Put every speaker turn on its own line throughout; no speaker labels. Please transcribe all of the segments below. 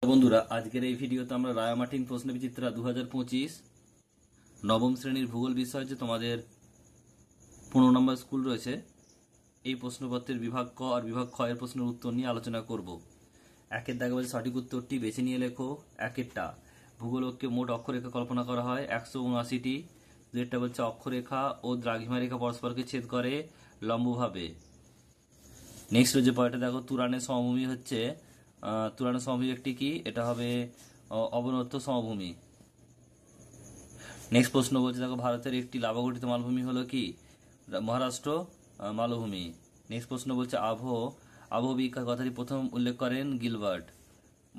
বন্ধুরা, আজকের এই ভিডিওতে আমরা রায়ামার্টিন প্রশ্নবিচিত্রা 2025 নবম শ্রেণীর ভূগোল বিষয় যে তোমাদের 15 নম্বর স্কুল রয়েছে, এই প্রশ্নপত্রের বিভাগ ক আর বিভাগ খ এর প্রশ্নের উত্তর নিয়ে আলোচনা করব। একের দাগে বলছে সঠিক উত্তরটি বেছে নিয়ে লেখো। একেরটা, ভূগোলকে মোট অক্ষরেখা কল্পনা করা হয় 179টি। দুইটা বলছে অক্ষরেখা ও দ্রাঘিমা রেখা পরস্পরকে ছেদ করে লম্বভাবে। নেক্সট যে পয়েন্টটা দেখো, তুরানের সমভূমি হচ্ছে তুরানের সমভূমি একটি কি, এটা হবে অবনত সমভূমি। নেক্সট প্রশ্ন বলছে দেখো, ভারতের একটি লাভা গঠিত মালভূমি হলো কি, মহারাষ্ট্র মালভূমি। নেক্সট প্রশ্ন বলছে আবহবিজ্ঞান কথাটি প্রথম উল্লেখ করেন গিলবার্ট।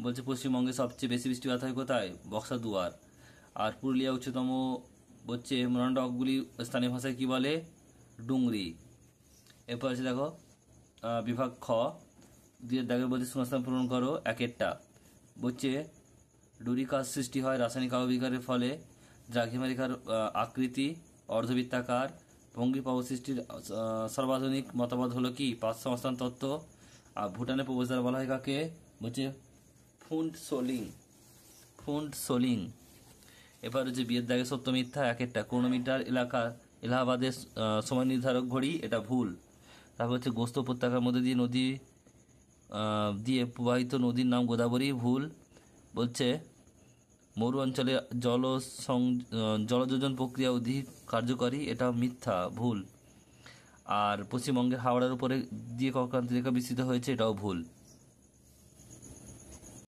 বলছে পশ্চিমবঙ্গে সবচেয়ে বেশি বৃষ্টিপাত হয় কোথায়, বক্সাদুয়ার। আর পুরুলিয়া উচ্চতম হচ্ছে মনোরণ্ডকগুলি স্থানীয় ভাষায় কি বলে, ডুংরি। এরপর আছে দেখো বিভাগ খ, দুইয়ের দাগে বলছে শূন্যস্থান পূরণ করো। একেরটা বলছে ডুরিকাস সৃষ্টি হয় রাসায়নিক আবহবিকারের ফলে। দ্রাঘিমা রেখার আকৃতি অর্ধবৃত্তাকার। ভঙ্গি প্রভাব সৃষ্টির সর্বাধুনিক মতবাদ হলো কি, পাঁচসংস্থান তত্ত্ব। আর ভুটানের প্রবেশদ্বার বলা হয় কাকে, বলছে ফুন্ড সোলিং। এবার হচ্ছে বিয়ের দাগে সত্য মিথ্যা। একেরটা ক্রোনোমিটার এলাহাবাদের সময় নির্ধারক ঘড়ি, এটা ভুল। তারপর হচ্ছে গোস্ত উপত্যকার মধ্যে দিয়ে প্রবাহিত নদীর নাম গোদাবরী, ভুল। বলছে মরু অঞ্চলে জলযোজন প্রক্রিয়া অধিক কার্যকরী, এটা মিথ্যা, ভুল। আর পশ্চিমবঙ্গের হাওড়ার উপরে দিয়ে কর্কক্রান্তি রেখা বিস্তৃত হয়েছে, এটাও ভুল।